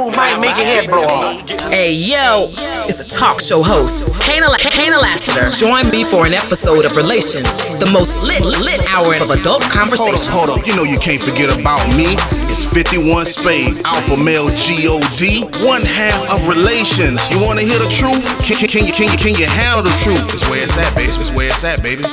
move might make your head blow off. Hey, yo, it's a talk show host, Kana Lassiter. Join me for an episode of Relations, the most lit hour of adult conversation. Hold up, you know you can't forget about me. It's 51 Spade, Alpha Male G-O-D, one half of Relations. You wanna hear the truth? Can you handle the truth? It's where it's at, baby. It's where it's at, baby.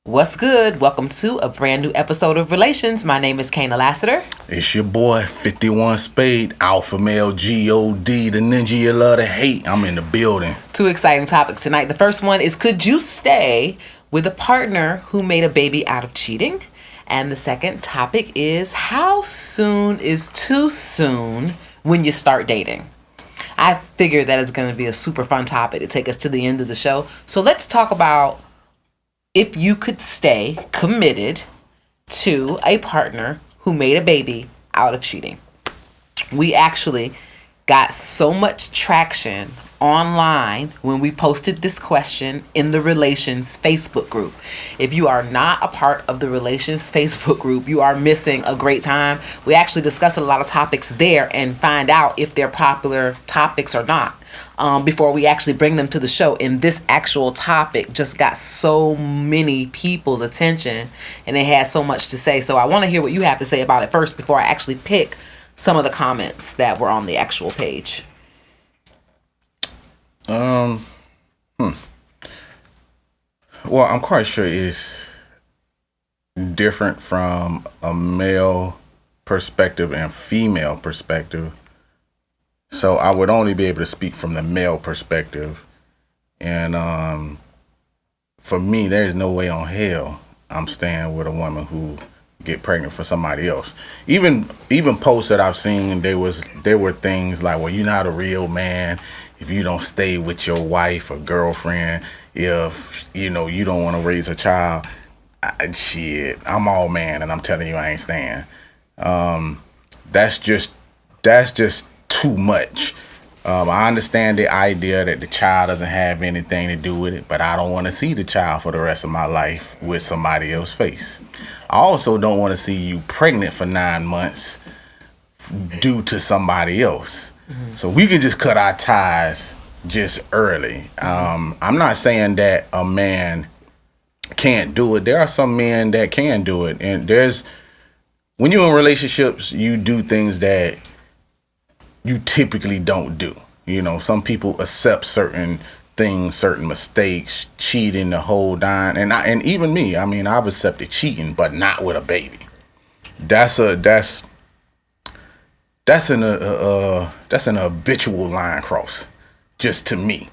What's good? Welcome to a brand new episode of Relations. My name is Kana Lassiter. It's your boy, 51 Spade, Alpha Male G-O-D, the ninja you love to hate. I'm in the building. Two exciting topics tonight. The first one is, could you stay with a partner who made a baby out of cheating? And the second topic is, how soon is too soon when you start dating? I figure that is going to be a super fun topic to take us to the end of the show. So let's talk about if you could stay committed to a partner who made a baby out of cheating. We actually got so much traction online when we posted this question in the Relations Facebook group. If you are not a part of the Relations Facebook group, you are missing a great time. We actually discuss a lot of topics there and find out if they're popular topics or not before we actually bring them to the show. And this actual topic just got so many people's attention and it had so much to say. So I want to hear what you have to say about it first before I actually pick some of the comments that were on the actual page. Well, I'm quite sure it's different from a male perspective and female perspective. So I would only be able to speak from the male perspective. And for me, there's no way on hell I'm staying with a woman who get pregnant for somebody else. Even posts that I've seen, there were things like, well, you're not a real man if you don't stay with your wife or girlfriend, if you don't want to raise a child. Shit, I'm all man and I'm telling you I ain't staying. That's just too much. I understand the idea that the child doesn't have anything to do with it, but I don't want to see the child for the rest of my life with somebody else's face. I also don't want to see you pregnant for 9 months due to somebody else. Mm-hmm. So we can just cut our ties just early. I'm not saying that a man can't do it. There are some men that can do it. And when you're in relationships, you do things that you typically don't do. Some people accept certain things, certain mistakes, cheating, the whole dime. And even me, I've accepted cheating, but not with a baby. That's an habitual line cross, just to me,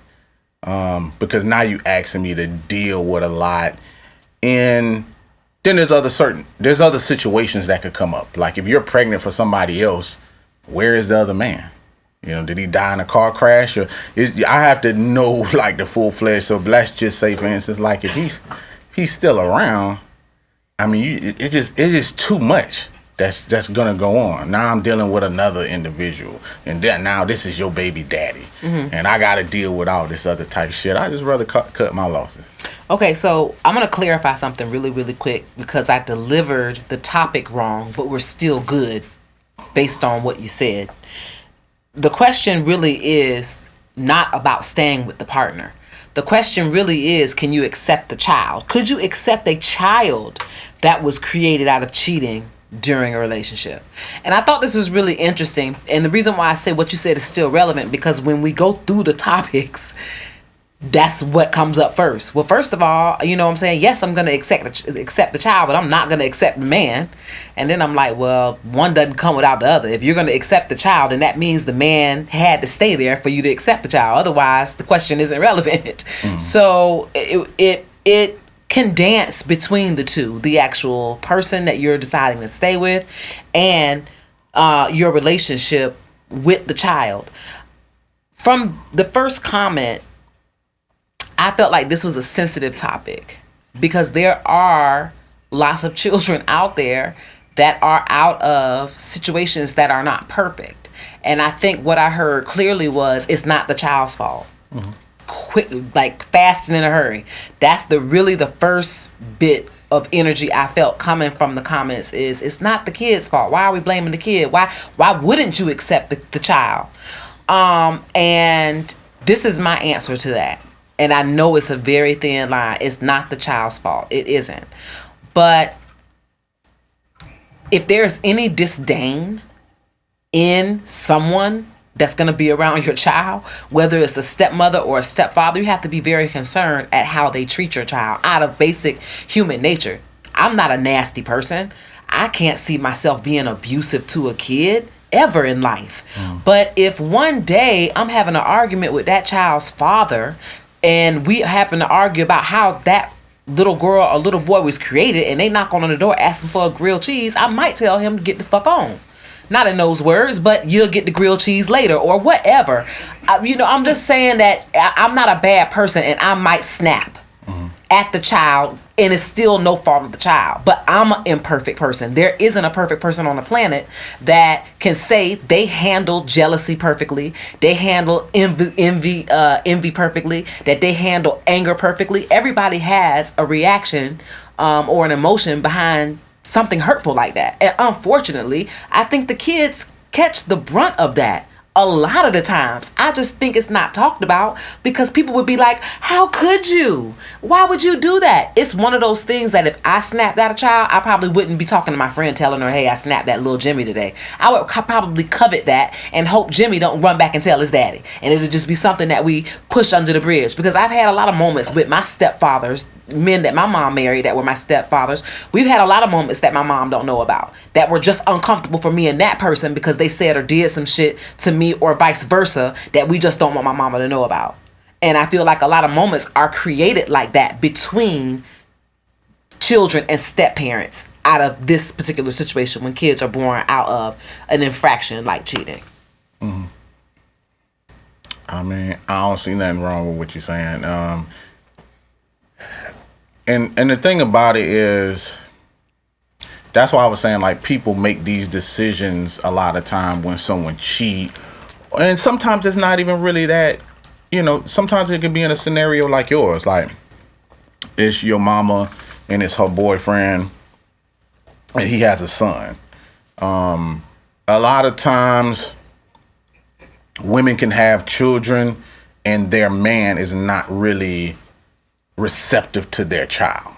because now you asking me to deal with a lot, and then there's other situations that could come up. Like if you're pregnant for somebody else, where is the other man? Did he die in a car crash, or I have to know like the full fledged. So let's just say, for instance, like if he's still around, it's just too much. That's gonna go on. Now I'm dealing with another individual, and then now this is your baby daddy, and I gotta deal with all this other type of shit. I just rather cut my losses. Okay, so I'm gonna clarify something really, really quick because I delivered the topic wrong, but we're still good based on what you said. The question really is not about staying with the partner. The question really is, can you accept the child? Could you accept a child that was created out of cheating during a relationship? And I thought this was really interesting. And the reason why I say what you said is still relevant, because when we go through the topics, that's what comes up first. Well, first of all, I'm saying, yes, I'm going to accept the child, but I'm not going to accept the man. And then I'm like, well, one doesn't come without the other. If you're going to accept the child, then that means the man had to stay there for you to accept the child. Otherwise, the question isn't relevant. So it can dance between the two, the actual person that you're deciding to stay with and your relationship with the child. From the first comment, I felt like this was a sensitive topic because there are lots of children out there that are out of situations that are not perfect. And I think what I heard clearly was it's not the child's fault. Mm-hmm. quick, like fast and in a hurry. That's the first bit of energy I felt coming from the comments is it's not the kid's fault. Why are we blaming the kid? Why wouldn't you accept the child? And this is my answer to that. And I know it's a very thin line. It's not the child's fault. It isn't. But if there's any disdain in someone that's going to be around your child, whether it's a stepmother or a stepfather, you have to be very concerned at how they treat your child out of basic human nature. I'm not a nasty person. I can't see myself being abusive to a kid ever in life. But if one day I'm having an argument with that child's father and we happen to argue about how that little girl or little boy was created and they knock on the door asking for a grilled cheese, I might tell him to get the fuck on. Not in those words, but you'll get the grilled cheese later or whatever. I'm just saying that I'm not a bad person and I might snap at the child and it's still no fault of the child. But I'm an imperfect person. There isn't a perfect person on the planet that can say they handle jealousy perfectly, they handle envy perfectly, that they handle anger perfectly. Everybody has a reaction or an emotion behind something hurtful like that. And unfortunately, I think the kids catch the brunt of that a lot of the times. I just think it's not talked about because people would be like, how could you? Why would you do that? It's one of those things that if I snapped at a child, I probably wouldn't be talking to my friend telling her, hey, I snapped at little Jimmy today. I would probably covet that and hope Jimmy don't run back and tell his daddy. And it'll just be something that we push under the bridge. Because I've had a lot of moments with my stepfathers, men that my mom married that were my stepfathers. We've had a lot of moments that my mom don't know about that were just uncomfortable for me and that person because they said or did some shit to me or vice versa that we just don't want my mama to know about. And I feel like a lot of moments are created like that between children and step parents out of this particular situation when kids are born out of an infraction like cheating. Mm-hmm. I mean, I don't see nothing wrong with what you're saying. And the thing about it is, that's why I was saying, like, people make these decisions a lot of time when someone cheat. And sometimes it's not even really that, sometimes it could be in a scenario like yours. Like, it's your mama and it's her boyfriend and he has a son. A lot of times women can have children and their man is not really receptive to their child.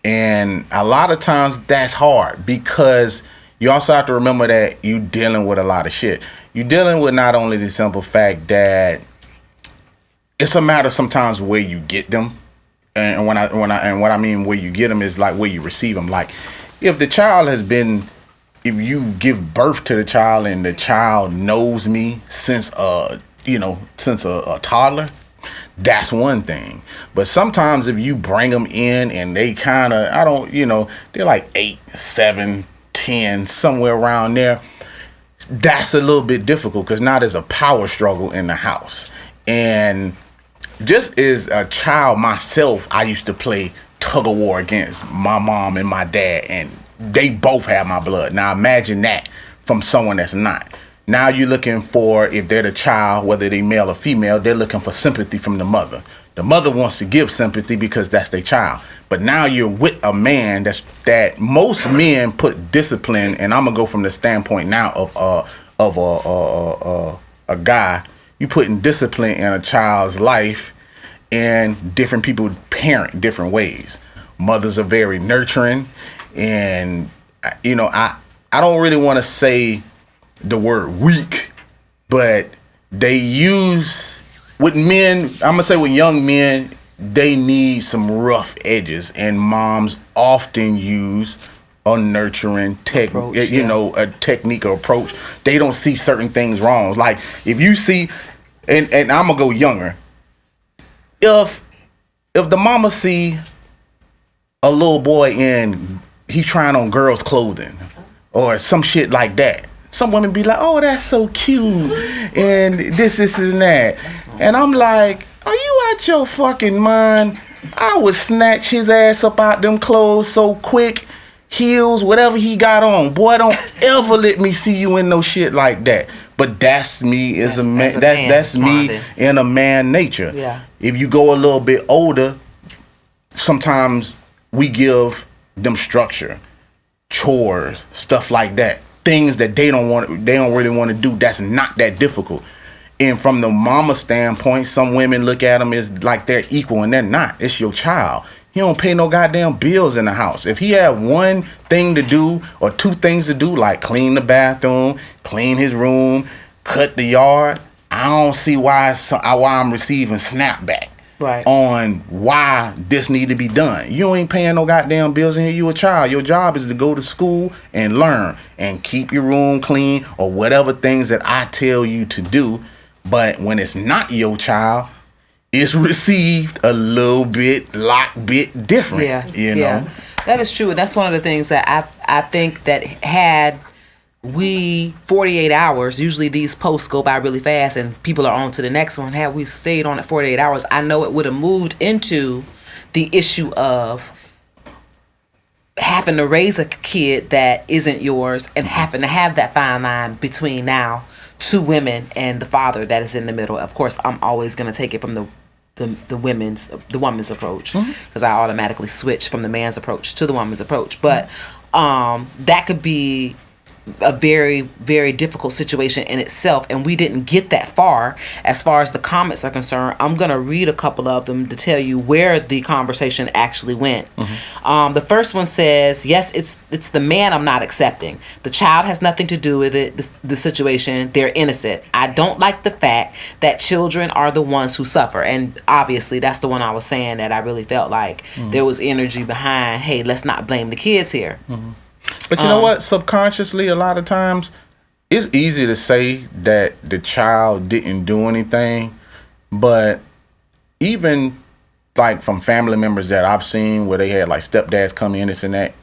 And a lot of times that's hard because you also have to remember that you're dealing with a lot of shit. You're dealing with not only the simple fact that it's a matter sometimes where you get them, and what I mean where you get them is like where you receive them. Like if you give birth to the child and the child knows me since a toddler, that's one thing. But sometimes if you bring them in and they kind of, they're like 8, 7, 10, somewhere around there, that's a little bit difficult because now there's a power struggle in the house. And just as a child myself, I used to play tug of war against my mom and my dad, and they both have my blood. Now imagine that from someone that's not. Now you're looking for, if they're the child, whether they male or female, they're looking for sympathy from the mother. The mother wants to give sympathy because that's their child. But now you're with a man that most men put discipline, and I'm gonna go from the standpoint now of a guy. You putting discipline in a child's life, and different people parent different ways. Mothers are very nurturing, and I don't really want to say the word weak, but they use with men. I'm gonna say with young men, they need some rough edges, and moms often use a nurturing technique, a technique or approach. They don't see certain things wrong. Like if you see, and I'm gonna go younger. If the mama see a little boy and he's trying on girls' clothing or some shit like that, some women be like, oh, that's so cute, and this and that. And I'm like, are you out your fucking mind? I would snatch his ass up out them clothes so quick. Heels, whatever he got on. Boy, don't ever let me see you in no shit like that. But that's me as a man. As a man That's me responding. in a man nature. Yeah. If you go a little bit older, sometimes we give them structure, chores, stuff like that. Things that they don't really want to do. That's not that difficult. And from the mama standpoint, some women look at them as like they're equal, and they're not. It's your child. He don't pay no goddamn bills in the house. If he had one thing to do or two things to do, like clean the bathroom, clean his room, cut the yard, I don't see why I'm receiving snapback Right. on why this need to be done. You ain't paying no goddamn bills in here. You a child. Your job is to go to school and learn and keep your room clean or whatever things that I tell you to do. But when it's not your child, it's received a little bit different. Yeah, you yeah. know. That is true, and that's one of the things that I think that had we 48 hours, usually these posts go by really fast and people are on to the next one. Had we stayed on at 48 hours, I know it would have moved into the issue of having to raise a kid that isn't yours and having to have that fine line between now two women and the father that is in the middle. Of course, I'm always going to take it from the woman's approach, because I automatically switch from the man's approach to the woman's approach. But that could be a very, very difficult situation in itself, and we didn't get that far as the comments are concerned. I'm gonna read a couple of them to tell you where the conversation actually went. The first one says, yes, it's the man I'm not accepting. The child has nothing to do with it, the situation. They're innocent. I don't like the fact that children are the ones who suffer. And obviously that's the one I was saying that I really felt like there was energy behind, hey, let's not blame the kids here. But you know what? Subconsciously, a lot of times, it's easy to say that the child didn't do anything, but even like from family members that I've seen where they had like stepdads come in, this and that,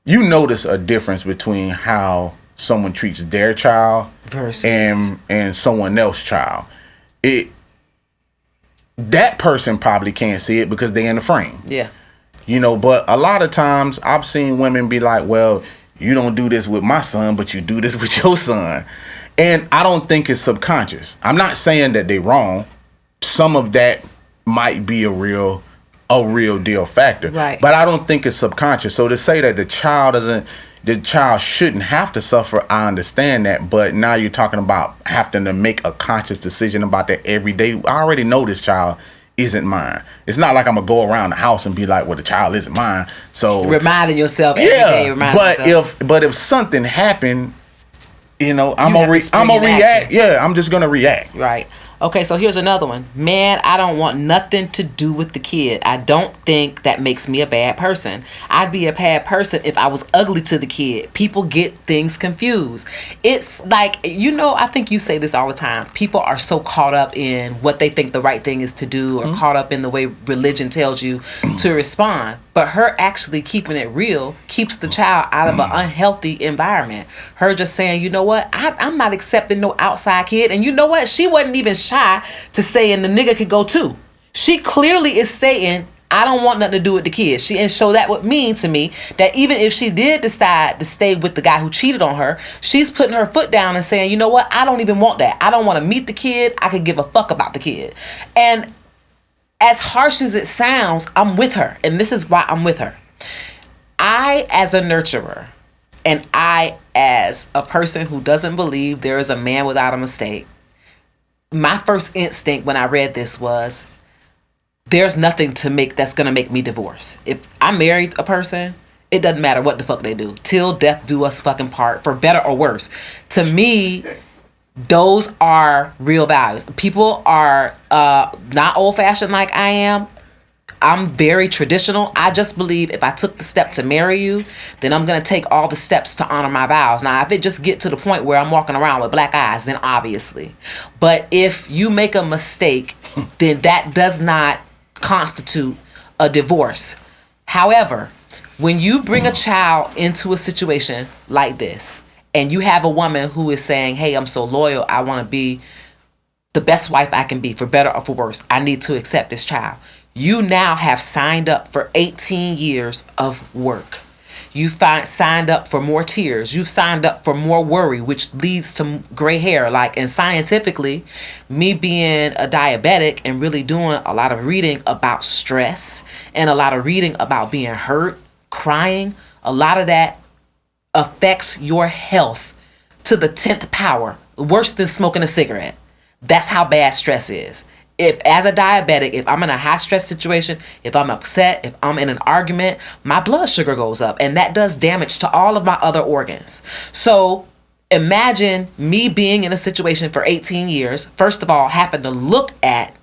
you notice a difference between how someone treats their child Versus and someone else's child. That person probably can't see it because they're in the frame. Yeah. You know, but a lot of times I've seen women be like, well, you don't do this with my son, but you do this with your son. And I don't think it's subconscious. I'm not saying that they're wrong. Some of that might be a real deal factor. Right. But I don't think it's subconscious. So to say that the child shouldn't have to suffer, I understand that. But now you're talking about having to make a conscious decision about that every day. I already know this child isn't mine. It's not like I'm gonna go around the house and be like, well, the child isn't mine. So reminding yourself every day. But if something happened, you know, I'm have gonna to spring in react. action. Yeah, I'm just gonna react. Right. Okay, so here's another one. Man, I don't want nothing to do with the kid. I don't think that makes me a bad person. I'd be a bad person if I was ugly to the kid. People get things confused. It's like, you know, I think you say this all the time. People are so caught up in what they think the right thing is to do, or caught up in the way religion tells you to respond. But her actually keeping it real keeps the child out of an unhealthy environment. Her just saying, you know what, I'm not accepting no outside kid. And you know what, she wasn't even shy to saying the nigga could go too. She clearly is saying, I don't want nothing to do with the kids. And so that would mean to me that even if she did decide to stay with the guy who cheated on her, she's putting her foot down and saying, you know what, I don't even want that. I don't want to meet the kid. I could give a fuck about the kid. And as harsh as it sounds, I'm with her. And this is why I'm with her. I, as a nurturer, and I, as a person who doesn't believe there is a man without a mistake, my first instinct when I read this was, there's nothing that's going to make me divorce. If I married a person, it doesn't matter what the fuck they do. Till death do us fucking part, for better or worse. To me, those are real values. People are not old-fashioned like I am. I'm very traditional. I just believe if I took the step to marry you, then I'm going to take all the steps to honor my vows. Now, if it just get to the point where I'm walking around with black eyes, then obviously. But if you make a mistake, then that does not constitute a divorce. However, when you bring a child into a situation like this, and you have a woman who is saying, hey, I'm so loyal, I want to be the best wife I can be, for better or for worse, I need to accept this child. You now have signed up for 18 years of work. You signed up for more tears. You've signed up for more worry, which leads to gray hair. Like, and scientifically, me being a diabetic and really doing a lot of reading about stress and a lot of reading about being hurt, crying, a lot of that affects your health to the 10th power, worse than smoking a cigarette. That's how bad stress is. If, as a diabetic, if I'm in a high stress situation, if I'm upset, if I'm in an argument, my blood sugar goes up, and that does damage to all of my other organs. So imagine me being in a situation for 18 years, first of all, having to look at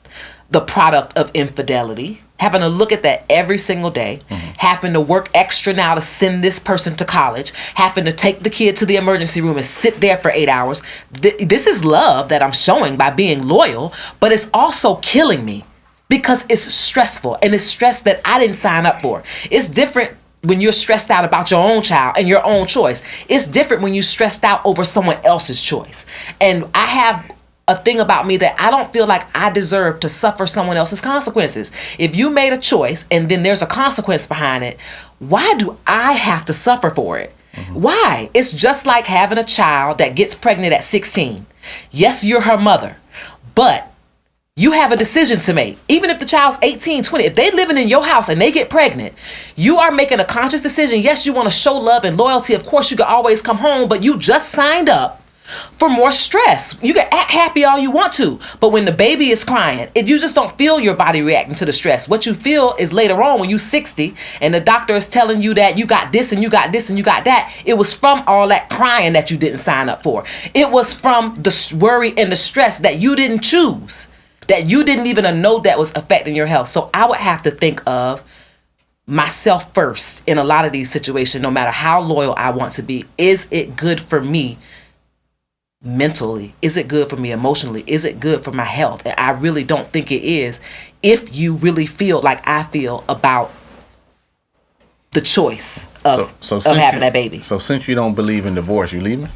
the product of infidelity, having to look at that every single day, having to work extra now to send this person to college, having to take the kid to the emergency room and sit there for 8 hours. This is love that I'm showing by being loyal, but it's also killing me because it's stressful, and it's stress that I didn't sign up for. It's different when you're stressed out about your own child and your own choice. It's different when you're stressed out over someone else's choice. And I have a thing about me that I don't feel like I deserve to suffer someone else's consequences. If you made a choice and then there's a consequence behind it, why do I have to suffer for it? Why? It's just like having a child that gets pregnant at 16. Yes, you're her mother, but you have a decision to make. Even if the child's 18, 20, if they living in your house and they get pregnant, you are making a conscious decision. Yes, you want to show love and loyalty. Of course, you can always come home, but you just signed up for more stress. You can act happy all you want to, but when the baby is crying, you just don't feel your body reacting to the stress. What you feel is later on when you're 60 and the doctor is telling you that you got this and you got this and you got that. It was from all that crying that you didn't sign up for. It was from the worry and the stress that you didn't choose, that you didn't even know that was affecting your health. So I would have to think of myself first in a lot of these situations, no matter how loyal I want to be. Is it good for me mentally? Is it good for me emotionally? Is it good for my health? And I really don't think it is, if you really feel like I feel about the choice of having that baby. So since you don't believe in divorce, you leaving?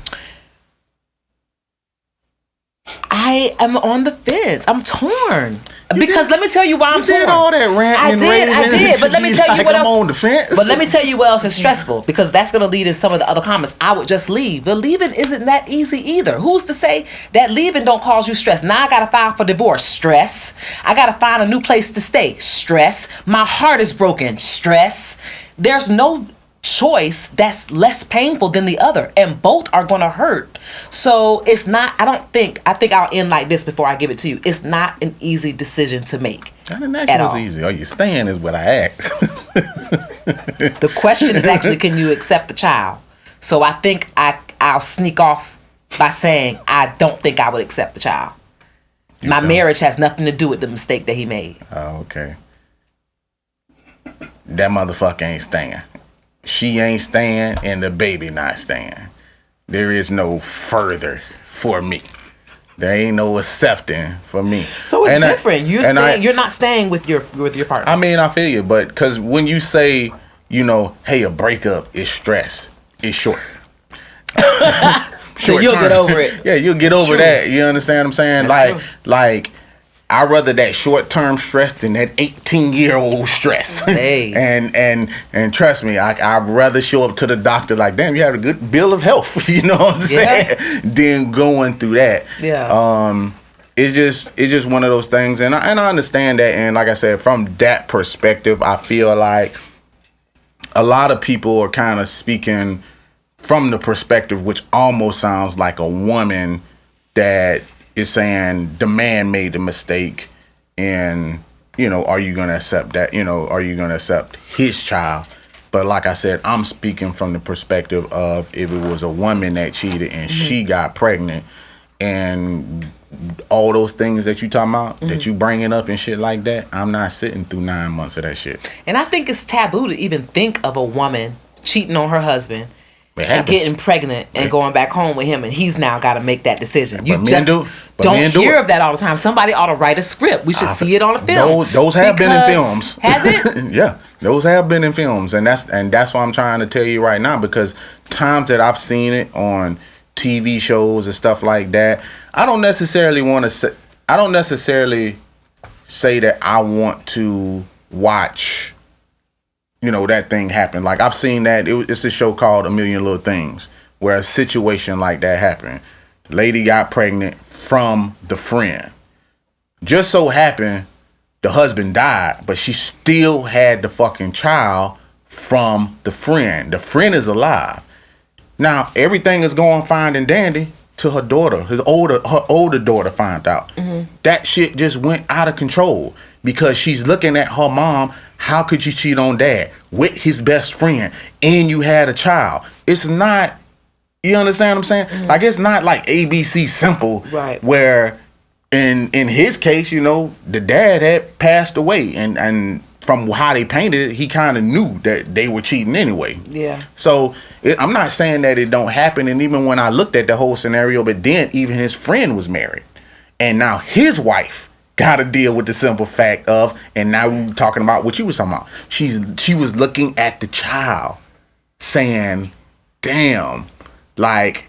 I am on the fence. I'm torn. Because let me tell you why I'm torn. You did all that ranting I did. But let me tell you what else. I'm on the fence. But let me tell you what else is stressful, because that's going to lead in some of the other comments. I would just leave. But leaving isn't that easy either. Who's to say that leaving don't cause you stress? Now I got to file for divorce. Stress. I got to find a new place to stay. Stress. My heart is broken. Stress. There's no choice that's less painful than the other, and both are going to hurt. So it's not, I think I'll end like this before I give it to you. It's not an easy decision to make. I didn't ask you it was easy. Are you staying is what I asked. The question is actually, can you accept the child? So I think I'll sneak off by saying I don't think I would accept the child. My marriage has nothing to do with the mistake that he made. Oh, okay. That motherfucker ain't staying. She ain't staying, and the baby not staying. There is no further for me. There ain't no accepting for me. So it's different. You're not staying with your partner. I mean, I feel you, but because when you say, hey, a breakup is stress, it's short. So you'll get over it. Yeah, you'll get over that. You understand what I'm saying? That's like I'd rather that short-term stress than that 18-year-old stress. Hey. and trust me, I'd rather show up to the doctor like, damn, you had a good bill of health, you know what I'm saying? Than going through that. Yeah. It's just one of those things, and I understand that, and like I said, from that perspective, I feel like a lot of people are kind of speaking from the perspective which almost sounds like a woman that is saying the man made the mistake, and are you gonna accept that? Are you gonna accept his child? But like I said, I'm speaking from the perspective of if it was a woman that cheated and she got pregnant, and all those things that you talking about, that you bringing up and shit like that, I'm not sitting through 9 months of that shit. And I think it's taboo to even think of a woman cheating on her husband and getting pregnant and going back home with him, and he's now got to make that decision. You just don't hear of that all the time. Somebody ought to write a script. We should see it on a film. Those have been in films. Has it? Yeah, those have been in films, and that's what I'm trying to tell you right now, because times that I've seen it on TV shows and stuff like that, I don't necessarily say that I want to watch that thing happened. Like I've seen that. It's a show called A Million Little Things where a situation like that happened. Lady got pregnant from the friend. Just so happened the husband died, but she still had the fucking child from the friend. The friend is alive. Now everything is going fine and dandy to her daughter. Her older daughter found out. That shit just went out of control because she's looking at her mom. How could you cheat on dad with his best friend and you had a child? It's not, you understand what I'm saying? Like, it's not like ABC simple, right? Where in his case, the dad had passed away and from how they painted it, he kind of knew that they were cheating anyway. Yeah. So I'm not saying that it don't happen. And even when I looked at the whole scenario, but then even his friend was married. And now his wife got to deal with the simple fact of, and now we're talking about what you was talking about. She was looking at the child saying, damn, like,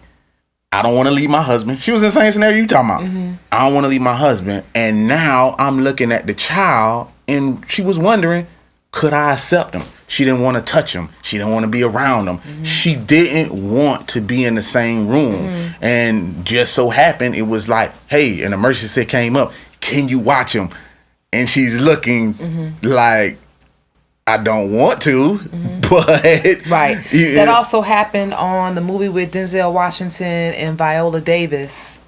I don't want to leave my husband. She was in the same scenario you talking about. I don't want to leave my husband. And now I'm looking at the child and she was wondering, could I accept him? She didn't want to touch him. She didn't want to be around him. She didn't want to be in the same room. And just so happened, it was like, hey, an emergency came up. Can you watch him? And she's looking like, I don't want to, but... Right. That also happened on the movie with Denzel Washington and Viola Davis,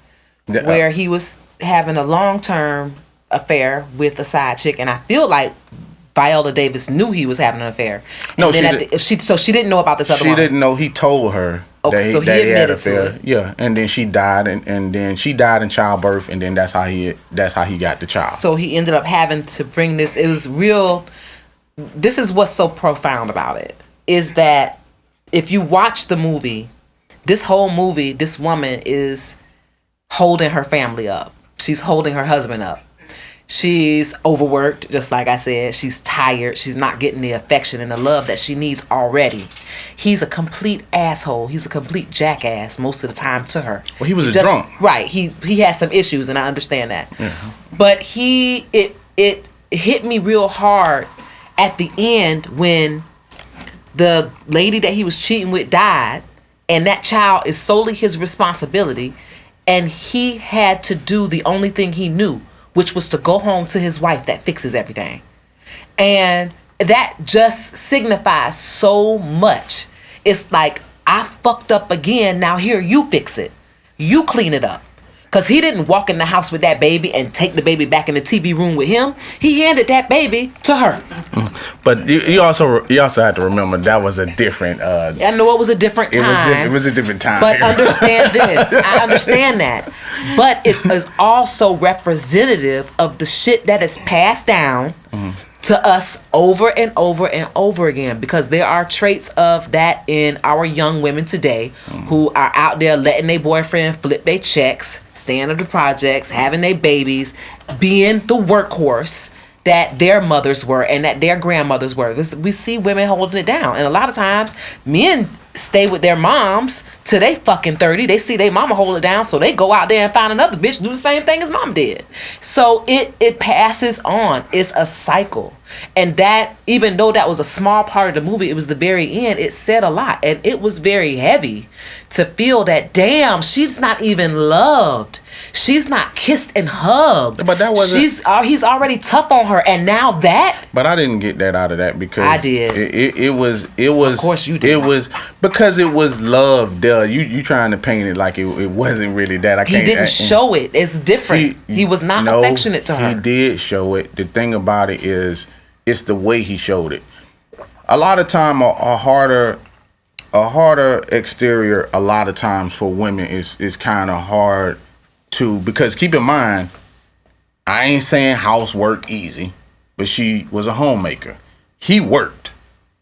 where he was having a long-term affair with a side chick, and I feel like Viola Davis knew he was having an affair. No, so she didn't know about this other woman. She didn't know. He told her. Okay, so he admitted to it. Yeah, and then she died, and then she died in childbirth, and then that's how he got the child. So he ended up having to bring this. It was real. This is what's so profound about it, is that if you watch the movie, this whole movie, this woman is holding her family up. She's holding her husband up. She's overworked, just like I said. She's tired. She's not getting the affection and the love that she needs already. He's a complete asshole. He's a complete jackass most of the time to her. Well, he was drunk. Right. He has some issues, and I understand that. Yeah. But it hit me real hard at the end when the lady that he was cheating with died, and that child is solely his responsibility, and he had to do the only thing he knew, which was to go home to his wife that fixes everything. And that just signifies so much. It's like, I fucked up again, now here, you fix it. You clean it up. Because he didn't walk in the house with that baby and take the baby back in the TV room with him. He handed that baby to her. But you also have to remember that was a different... I know it was a different time. It was a different time. But understand this. I understand that. But it is also representative of the shit that is passed down to us over and over and over again, because there are traits of that in our young women today who are out there letting their boyfriend flip their checks, staying under the projects, having their babies, being the workhorse that their mothers were and that their grandmothers were. We see women holding it down. And a lot of times, men stay with their moms till they fucking 30. They see their mama hold it down, so they go out there and find another bitch do the same thing as mom did. So it passes on. It's a cycle. And that, even though that was a small part of the movie, it was the very end, it said a lot. And it was very heavy to feel that, damn, she's not even loved. She's not kissed and hugged. But that wasn't... he's already tough on her, and now that... But I didn't get that out of that because... I did. It was... Of course you did. It was... Because it was love, duh. You trying to paint it like it wasn't really that. He didn't show it. It's different. He was not affectionate to her. He did show it. The thing about it is, it's the way he showed it. A lot of time, a harder exterior, a lot of times for women is kind of hard to, because keep in mind, I ain't saying housework easy, but she was a homemaker. He worked.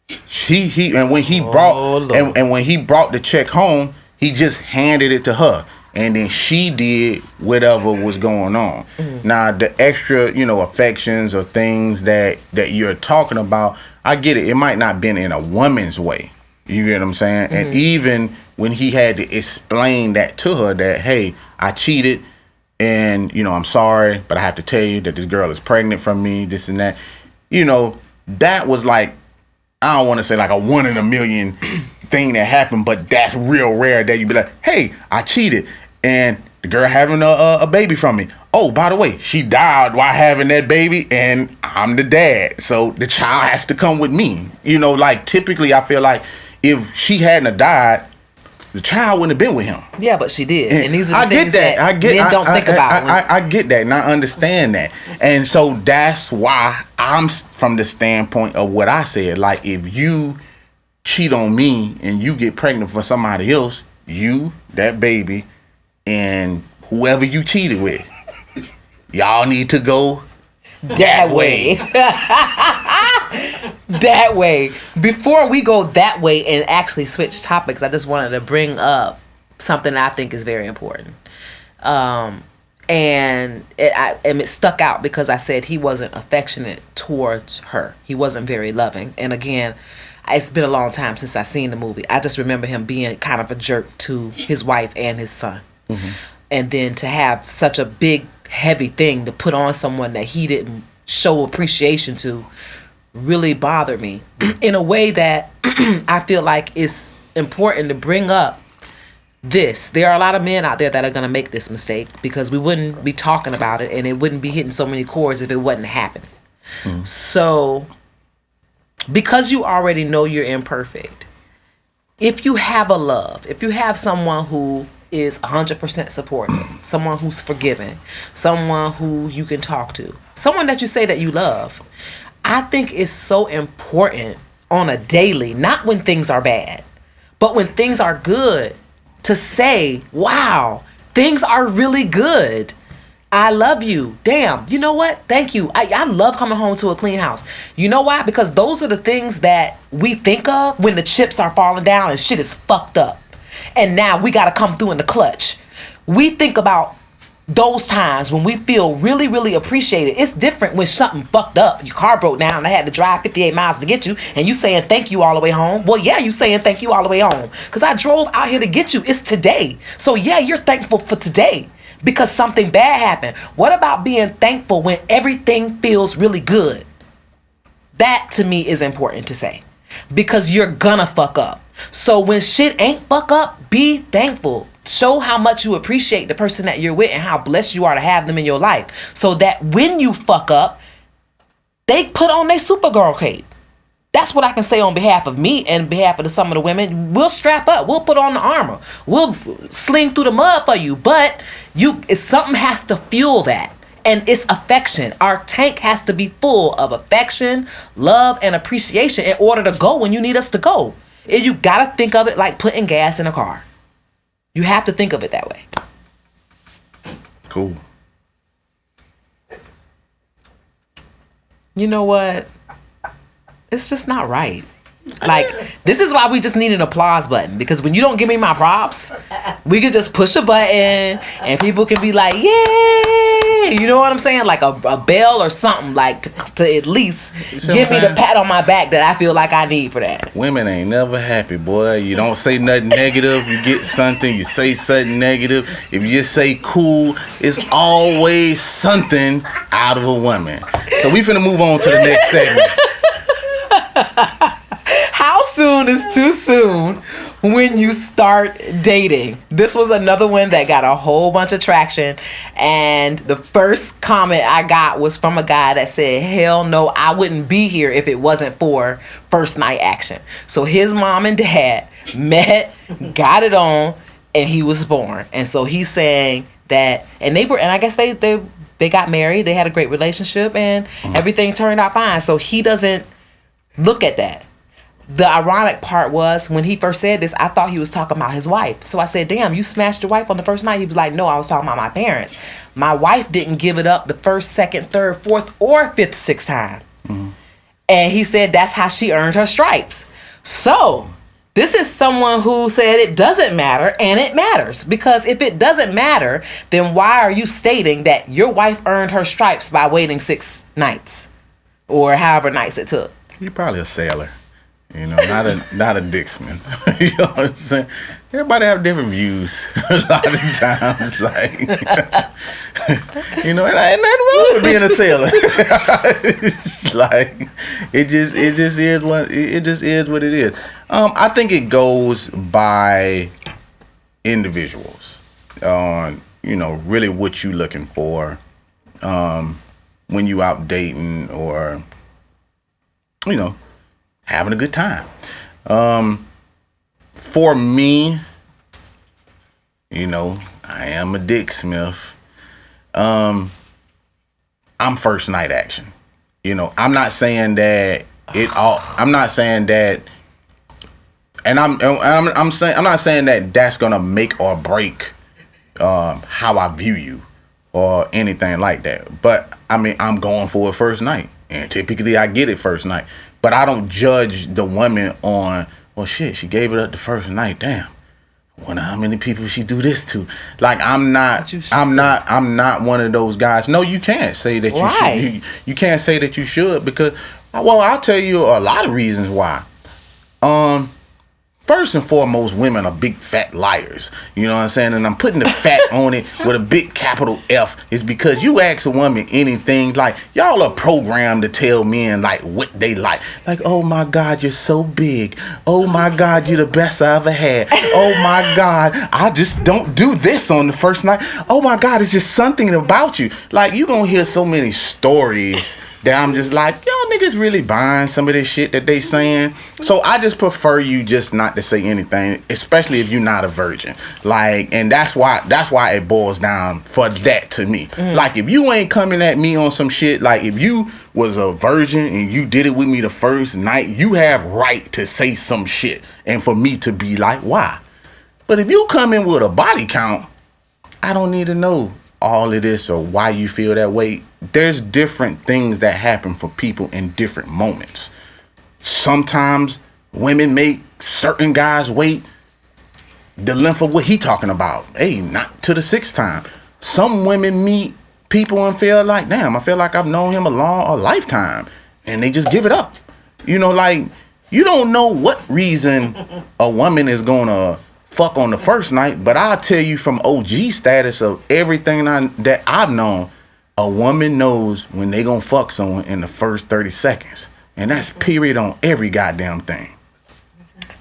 He and when he brought and when he brought the check home, he just handed it to her, and then she did whatever was going on. Now the extra, affections or things that you're talking about, I get it. It might not been in a woman's way. You get what I'm saying? And even when he had to explain that to her, that, hey, I cheated and, I'm sorry, but I have to tell you that this girl is pregnant from me, this and that. That was like I don't want to say like a 1 in a million thing that happened, but that's real rare that you be like, hey, I cheated and the girl having a baby from me. Oh, by the way, she died while having that baby and I'm the dad. So the child has to come with me. You know, like typically I feel like if she hadn't have died, the child wouldn't have been with him. Yeah, but she did. And these are the things that men don't think about. I get that and I understand that. And so that's why I'm from the standpoint of what I said. Like if you cheat on me and you get pregnant for somebody else, you, that baby, and whoever you cheated with, y'all need to go that way. That way. Before we go that way and actually switch topics, I just wanted to bring up something that I think is very important. And it stuck out because I said he wasn't affectionate towards her. He wasn't very loving. And again, it's been a long time since I've seen the movie. I just remember him being kind of a jerk to his wife and his son. Mm-hmm. And then to have such a big, heavy thing to put on someone that he didn't show appreciation to really bothered me in a way that I feel like it's important to bring up this. There are a lot of men out there that are going to make this mistake because we wouldn't be talking about it and it wouldn't be hitting so many chords if it wasn't happening. Mm. So because you already know you're imperfect, if you have a love, if you have someone who is 100% supportive, someone who's forgiving, someone who you can talk to, someone that you say that you love, I think it's so important on a daily, not when things are bad, but when things are good, to say, wow, things are really good. I love you. Damn, you know what? Thank you. I love coming home to a clean house. You know why? Because those are the things that we think of when the chips are falling down and shit is fucked up. And now we got to come through in the clutch. We think about those times when we feel really, really appreciated. It's different when something fucked up. Your car broke down and I had to drive 58 miles to get you and you saying thank you all the way home. Well, yeah, you saying thank you all the way home because I drove out here to get you. It's today. So yeah, you're thankful for today because something bad happened. What about being thankful when everything feels really good? That to me is important to say because you're gonna fuck up. So when shit ain't fuck up, be thankful. Show how much you appreciate the person that you're with and how blessed you are to have them in your life. So that when you fuck up, they put on their Supergirl cape. That's what I can say on behalf of me and behalf of some of the women. We'll strap up. We'll put on the armor. We'll sling through the mud for you. But something has to fuel that. And it's affection. Our tank has to be full of affection, love, and appreciation in order to go when you need us to go. And you got to think of it like putting gas in a car. You have to think of it that way. Cool. You know what? It's just not right. Like, this is why we just need an applause button. Because when you don't give me my props, we could just push a button and people can be like, yay! You know what I'm saying? Like a bell or something, like to at least give me the pat on my back that I feel like I need for that. Women ain't never happy, boy. You don't say nothing negative, you get something, you say something negative. If you just say cool, it's always something out of a woman. So we finna move on to the next segment. How soon is too soon when you start dating? This was another one that got a whole bunch of traction. And the first comment I got was from a guy that said, hell no, I wouldn't be here if it wasn't for first night action. So his mom and dad met, got it on, and he was born. And so he's saying that, and I guess they got married, they had a great relationship, and everything turned out fine. So he doesn't look at that. The ironic part was when he first said this, I thought he was talking about his wife. So I said, damn, you smashed your wife on the first night? He was like, no, I was talking about my parents. My wife didn't give it up the first, second, third, fourth, or fifth, sixth time. Mm-hmm. And he said that's how she earned her stripes. So this is someone who said it doesn't matter, and it matters. Because if it doesn't matter, then why are you stating that your wife earned her stripes by waiting 6 nights? Or however nights it took. You're probably a sailor. You know, not a Dixman. You know what I'm saying? Everybody have different views a lot of times. Like, you know, and ain't nothing wrong with being a sailor. It's like it just is what it is. I think it goes by individuals on you know really what you looking for when you out dating or you know having a good time. For me, you know, I am a Dick Smith. I'm first night action. You know, I'm not saying that I'm not saying that, and I'm not saying that that's gonna make or break how I view you or anything like that. But I mean, I'm going for a first night, and typically I get it first night. But I don't judge the woman on, well, shit, she gave it up the first night. Damn, wonder how many people she do this to. Like, I'm not one of those guys. No, you can't say that you should. You can't say that you should because, well, I'll tell you a lot of reasons why. First and foremost, women are big fat liars. You know what I'm saying? And I'm putting the fat on it with a big capital F. Is because you ask a woman anything, like, y'all are programmed to tell men, like, what they like. Like, oh, my God, you're so big. Oh, my God, you're the best I ever had. Oh, my God, I just don't do this on the first night. Oh, my God, it's just something about you. Like, you gonna hear so many stories that I'm just like, y'all niggas really buying some of this shit that they saying. So I just prefer you just not to say anything, especially if you're not a virgin. Like, and that's why it boils down for that to me. Like, if you ain't coming at me on some shit, like if you was a virgin and you did it with me the first night, you have right to say some shit and for me to be like, why? But if you come in with a body count, I don't need to know all of this or why you feel that way. There's different things that happen for people in different moments. Sometimes women make certain guys wait the length of what he talking about. Hey, not to the sixth time. Some women meet people and feel like, damn, I feel like I've known him a lifetime, and they just give it up. You know, like, you don't know what reason a woman is gonna fuck on the first night, but I'll tell you from OG status of everything that I've known, a woman knows when they gonna fuck someone in the first 30 seconds. And that's period on every goddamn thing.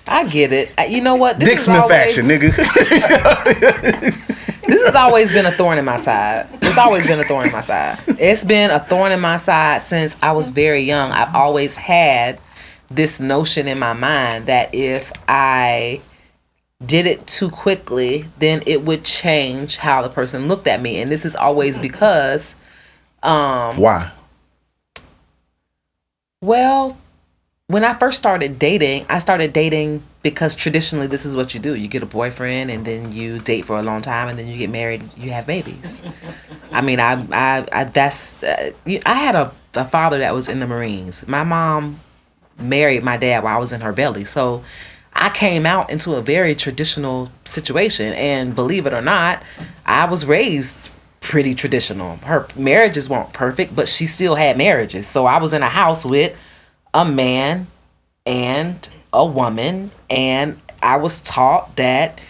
I get it. You know what? Dick Smith action, nigga. This has always been a thorn in my side. It's always been a thorn in my side. It's been a thorn in my side since I was very young. I've always had this notion in my mind that if I did it too quickly, then it would change how the person looked at me. And this is always because why? Well, when I first started dating, I started dating because traditionally this is what you do. You get a boyfriend and then you date for a long time and then you get married, you have babies. I mean, I had a father that was in the Marines. My mom married my dad while I was in her belly. So I came out into a very traditional situation, and believe it or not, I was raised pretty traditional. Her marriages weren't perfect, but she still had marriages. So I was in a house with a man and a woman, and I was taught that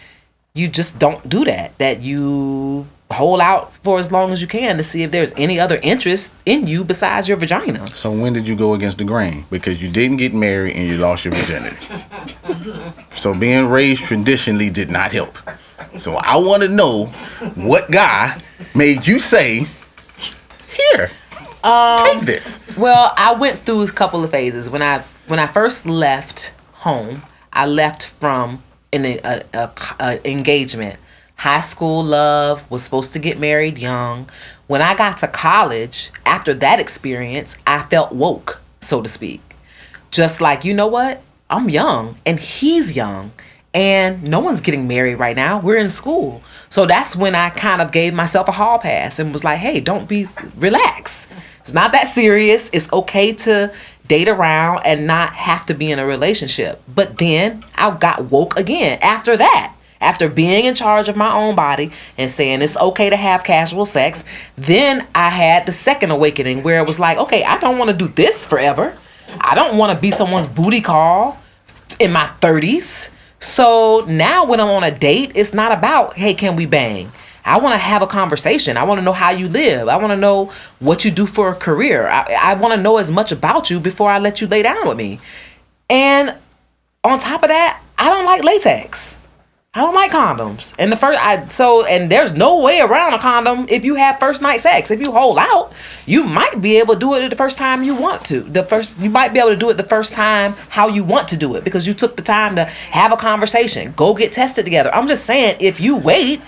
you just don't do that, that you hold out for as long as you can to see if there's any other interest in you besides your vagina. So when did you go against the grain? Because you didn't get married and you lost your virginity. So being raised traditionally did not help. So I want to know what guy made you say, here, take this. Well, I went through a couple of phases. When I first left home, I left from an engagement. High school love, was supposed to get married young. When I got to college, after that experience, I felt woke, so to speak. Just like, you know what? I'm young and he's young and no one's getting married right now. We're in school. So that's when I kind of gave myself a hall pass and was like, hey, relax. It's not that serious. It's okay to date around and not have to be in a relationship. But then I got woke again after that. After being in charge of my own body and saying it's okay to have casual sex, then I had the second awakening where it was like, okay, I don't want to do this forever. I don't want to be someone's booty call in my 30s. So now when I'm on a date, it's not about, hey, can we bang? I want to have a conversation. I want to know how you live. I want to know what you do for a career. I want to know as much about you before I let you lay down with me. And on top of that, I don't like latex. I don't like condoms. And and there's no way around a condom if you have first night sex. If you hold out, you might be able to do it the first time you want to. You might be able to do it the first time how you want to do it because you took the time to have a conversation. Go get tested together. I'm just saying, if you wait,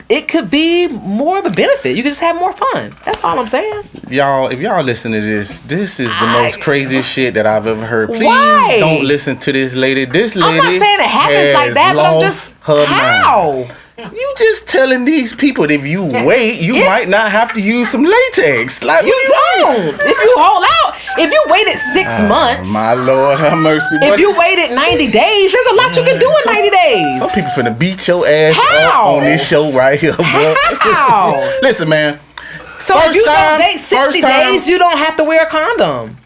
it could be more of a benefit. You could just have more fun. That's all I'm saying. Y'all, if y'all listen to this is the most craziest shit that I've ever heard. Please don't listen to this lady. This lady, I'm not saying it happens like that, but I'm just how? You just telling these people that if you wait, you might not have to use some latex. Like you don't. If you hold out, if you waited 6 months, my Lord have mercy. If you waited 90 days, there's a lot you can do in 90 days. Some people finna beat your ass up on this show right here, bro. How? Listen, man. So if you don't date 60 days, you don't have to wear a condom.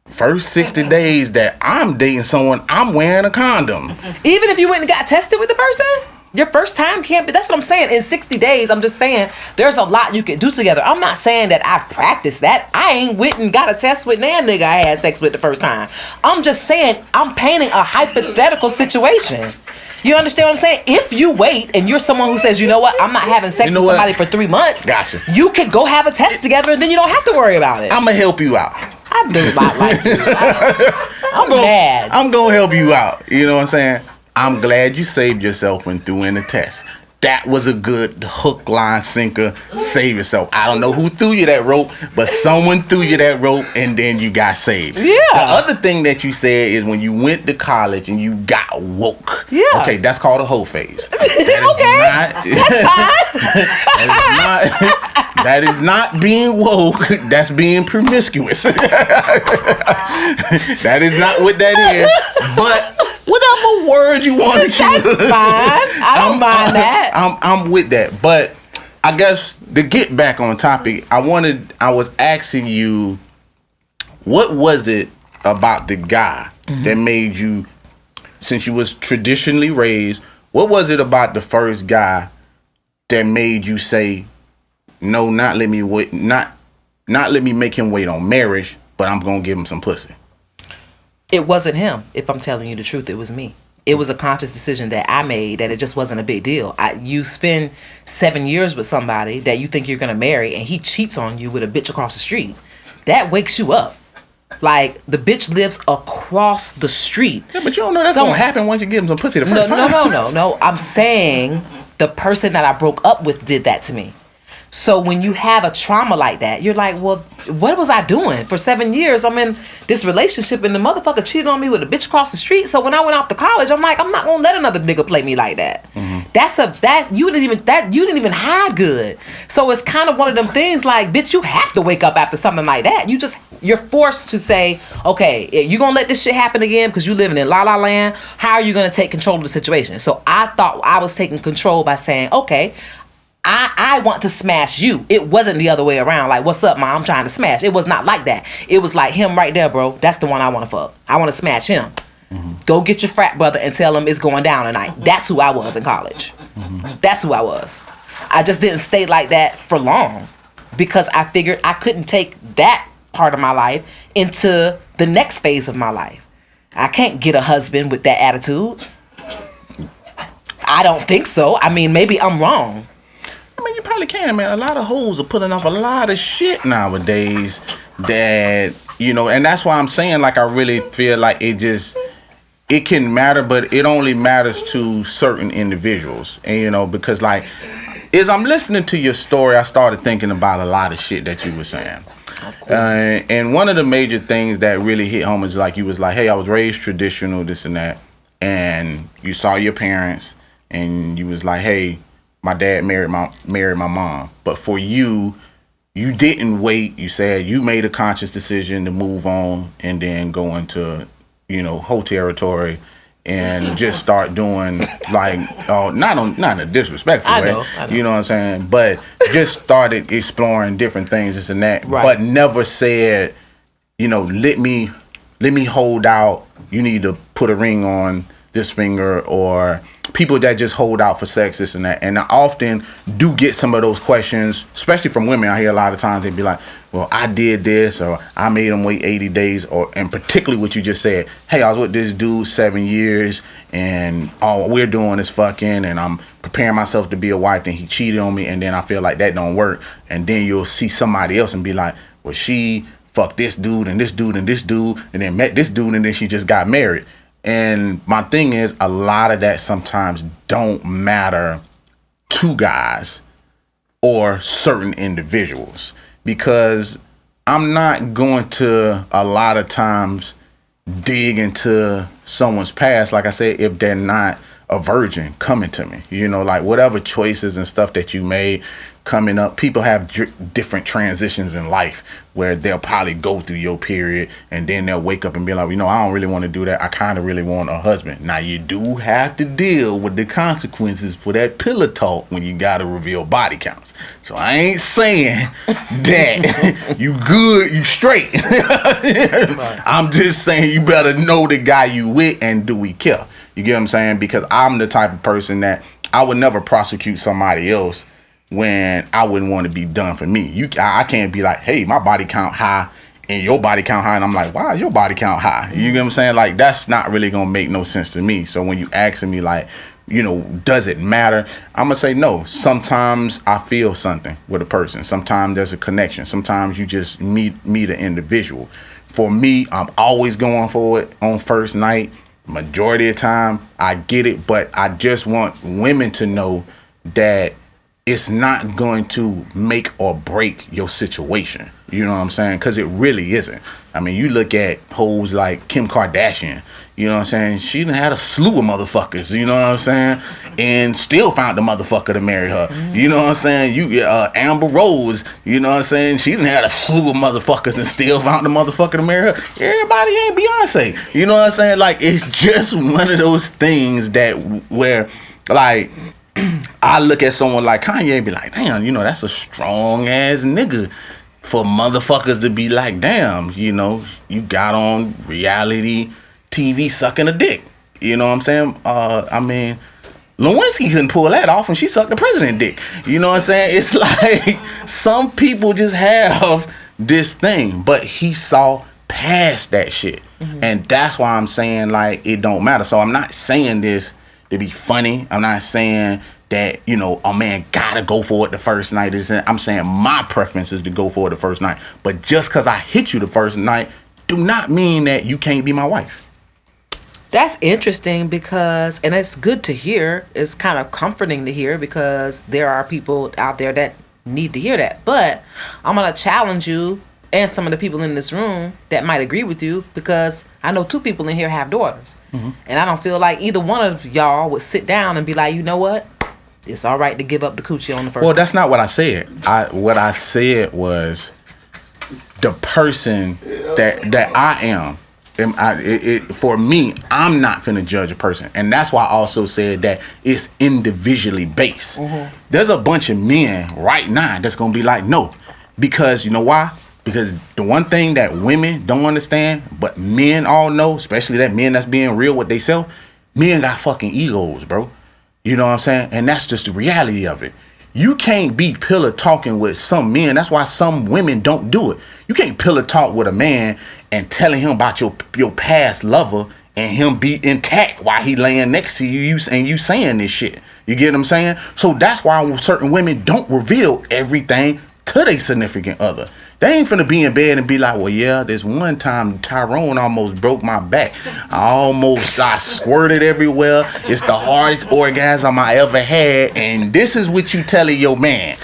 First 60 days that I'm dating someone, I'm wearing a condom. Even if you went and got tested with the person? Your first time can't be. That's what I'm saying. In 60 days, I'm just saying there's a lot you can do together. I'm not saying that I've practiced that. I ain't went and got a test with nan nigga I had sex with the first time. I'm just saying I'm painting a hypothetical situation. You understand what I'm saying? If you wait and you're someone who says, you know what, I'm not having sex with somebody for 3 months. Gotcha. You could go have a test together and then you don't have to worry about it. I'm gonna help you out. I do not like you. I'm mad. I'm gonna help you out. You know what I'm saying? I'm glad you saved yourself when threw in the test. That was a good hook, line, sinker. Save yourself. I don't know who threw you that rope, but someone threw you that rope and then you got saved. Yeah. The other thing that you said is when you went to college and you got woke. Yeah. Okay, that's called a hoe phase. That is not being woke. That's being promiscuous. That is not what that is. But whatever word you want to use. That's fine. I don't mind that. I'm with that. But I guess to get back on topic, I was asking you, what was it about the guy that made you, since you was traditionally raised, what was it about the first guy that made you say, no, not let me wait, not let me make him wait on marriage, but I'm gonna give him some pussy? It wasn't him. If I'm telling you the truth, it was me. It was a conscious decision that I made that it just wasn't a big deal. You spend 7 years with somebody that you think you're going to marry and he cheats on you with a bitch across the street. That wakes you up. Like, the bitch lives across the street. Yeah, but you don't know that's going to happen once you give him some pussy the first time. No. I'm saying the person that I broke up with did that to me. So when you have a trauma like that, you're like, well, what was I doing? For 7 years, I'm in this relationship and the motherfucker cheated on me with a bitch across the street. So when I went off to college, I'm like, I'm not gonna let another nigga play me like that. Mm-hmm. You didn't even hide good. So it's kind of one of them things like, bitch, you have to wake up after something like that. You're forced to say, okay, you gonna let this shit happen again because you living in la la land? How are you gonna take control of the situation? So I thought I was taking control by saying, okay, I want to smash you. It wasn't the other way around. Like, what's up, mom? I'm trying to smash. It was not like that. It was like him right there, bro. That's the one I want to fuck. I want to smash him. Mm-hmm. Go get your frat brother and tell him it's going down tonight. That's who I was in college. Mm-hmm. That's who I was. I just didn't stay like that for long because I figured I couldn't take that part of my life into the next phase of my life. I can't get a husband with that attitude. I don't think so. I mean, maybe I'm wrong. I mean, you probably can, man. A lot of hoes are putting off a lot of shit nowadays that, you know, and that's why I'm saying, like, I really feel like it can matter, but it only matters to certain individuals. And, you know, because, like, as I'm listening to your story, I started thinking about a lot of shit that you were saying. And one of the major things that really hit home is, like, you was like, hey, I was raised traditional, this and that. And you saw your parents, and you was like, hey, my dad married my mom. But for you didn't wait. You said you made a conscious decision to move on and then go into, you know, whole territory and just start doing, like, not in a disrespectful way. I know. You know what I'm saying? But just started exploring different things, this and that. Right. But never said, you know, let me let me hold out. You need to put a ring on this finger, or people that just hold out for sex, this and that. And I often do get some of those questions, especially from women. I hear a lot of times they'd be like, well, I did this, or I made him wait 80 days, and particularly what you just said. Hey, I was with this dude 7 years, and all we're doing is fucking, and I'm preparing myself to be a wife, and he cheated on me, and then I feel like that don't work. And then you'll see somebody else and be like, well, she fucked this dude, and this dude, and this dude, and then met this dude, and then she just got married. And my thing is, a lot of that sometimes don't matter to guys or certain individuals, because I'm not going to a lot of times dig into someone's past, like I said, if they're not a virgin coming to me. You know, like whatever choices and stuff that you made coming up, people have different transitions in life where they'll probably go through your period and then they'll wake up and be like, you know, I don't really want to do that. I kind of really want a husband. Now, you do have to deal with the consequences for that pillow talk when you got to reveal body counts. So I ain't saying that you good, you straight. I'm just saying you better know the guy you with, and do we care? You get what I'm saying? Because I'm the type of person that I would never prosecute somebody else when I wouldn't want to be done for me. I can't be like, hey, my body count high and your body count high, and I'm like, why is your body count high? You get what I'm saying? Like, that's not really gonna make no sense to me. So when you asking me like, you know, does it matter? I'm gonna say no. Sometimes I feel something with a person. Sometimes there's a connection. Sometimes you just meet an individual. For me, I'm always going for it on first night. Majority of the time, I get it, but I just want women to know that it's not going to make or break your situation. You know what I'm saying? Because it really isn't. I mean, you look at hoes like Kim Kardashian, you know what I'm saying? She done had a slew of motherfuckers, you know what I'm saying? And still found the motherfucker to marry her. You know what I'm saying? You get Amber Rose, you know what I'm saying? She done had a slew of motherfuckers and still found the motherfucker to marry her. Everybody ain't Beyonce. You know what I'm saying? Like, it's just one of those things that where, like, I look at someone like Kanye and be like, damn, you know, that's a strong ass nigga for motherfuckers to be like, damn, you know, you got on reality TV sucking a dick. You know what I'm saying? I mean, Lewinsky couldn't pull that off when she sucked the president dick. You know what I'm saying? It's like some people just have this thing, but he saw past that shit. Mm-hmm. And that's why I'm saying, like, it don't matter. So I'm not saying this to be funny. I'm not saying that, you know, a man gotta go for it the first night. I'm saying my preference is to go for it the first night. But just because I hit you the first night do not mean that you can't be my wife. That's interesting because, and it's good to hear. It's kind of comforting to hear because there are people out there that need to hear that. But I'm going to challenge you and some of the people in this room that might agree with you, because I know 2 people in here have daughters. Mm-hmm. And I don't feel like either one of y'all would sit down and be like, you know what? It's all right to give up the coochie on the first time. That's not what I said. What I said was the person that I am. For me, I'm not finna judge a person. And that's why I also said that it's individually based. Mm-hmm. There's a bunch of men right now that's gonna be like, no. Because you know why? Because the one thing that women don't understand, but men all know, especially that men that's being real with themselves, men got fucking egos, bro. You know what I'm saying? And that's just the reality of it. You can't be pillow talking with some men. That's why some women don't do it. You can't pillow talk with a man and telling him about your past lover and him be intact while he laying next to you and you saying this shit. You get what I'm saying? So that's why certain women don't reveal everything to their significant other. They ain't finna be in bed and be like, well, yeah, this one time Tyrone almost broke my back. I squirted everywhere. It's the hardest orgasm I ever had. And this is what you telling your man.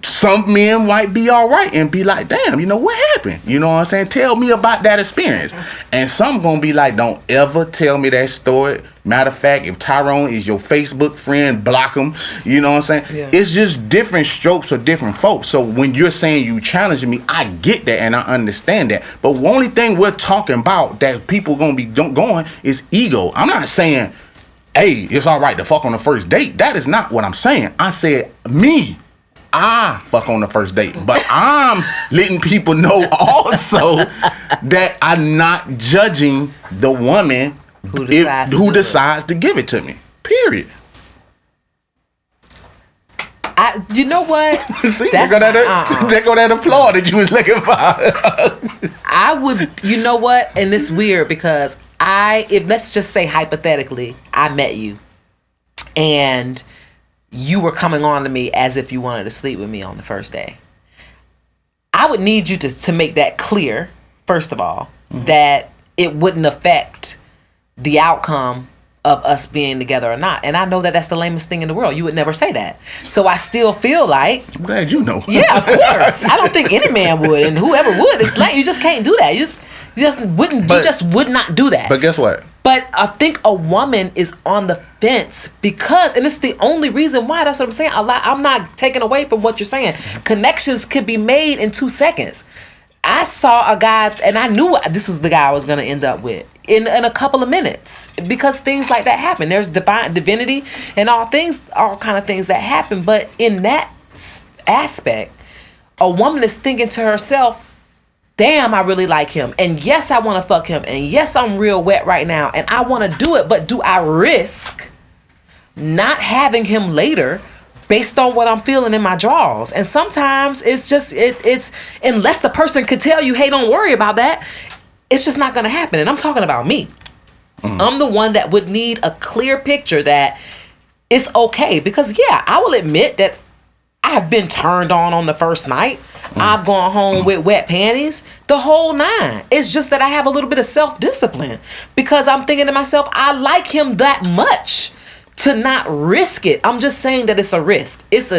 Some men might be all right and be like, damn, you know, what happened? You know what I'm saying? Tell me about that experience. And some gonna be like, don't ever tell me that story. Matter of fact, if Tyrone is your Facebook friend, block him. You know what I'm saying? Yeah. It's just different strokes for different folks. So when you're saying you challenging me, I get that and I understand that. But the only thing we're talking about that people gonna be going is ego. I'm not saying, hey, it's all right to fuck on the first date. That is not what I'm saying. I said me. I fuck on the first date, but I'm letting people know also that I'm not judging the woman who decides to give it to me. Period. You know what? See, there go that applaud that you was looking for. I would, you know what? And it's weird because if let's just say hypothetically, I met you and you were coming on to me as if you wanted to sleep with me on the first day. I would need you to make that clear, first of all, that it wouldn't affect the outcome of us being together or not. And I know that that's the lamest thing in the world. You would never say that. So I still feel like... I'm glad you know. Yeah, of course. I don't think any man would, and whoever would. It's like you just can't do that. You just would not do that. But guess what? But I think a woman is on the fence because, and it's the only reason why, that's what I'm saying. I'm not taking away from what you're saying. Connections could be made in 2 seconds. I saw a guy, and I knew this was the guy I was going to end up with in a couple of minutes because things like that happen. There's divinity and all kind of things that happen. But in that aspect, a woman is thinking to herself, damn, I really like him. And yes, I want to fuck him. And yes, I'm real wet right now. And I want to do it. But do I risk not having him later based on what I'm feeling in my drawers? And sometimes it's just, it's unless the person could tell you, hey, don't worry about that, it's just not going to happen. And I'm talking about me. I'm the one that would need a clear picture that it's okay. Because, yeah, I will admit that I've been turned on the first night. I've gone home with wet panties, the whole 9. It's just that I have a little bit of self-discipline because I'm thinking to myself, I like him that much to not risk it. I'm just saying that it's a risk. It's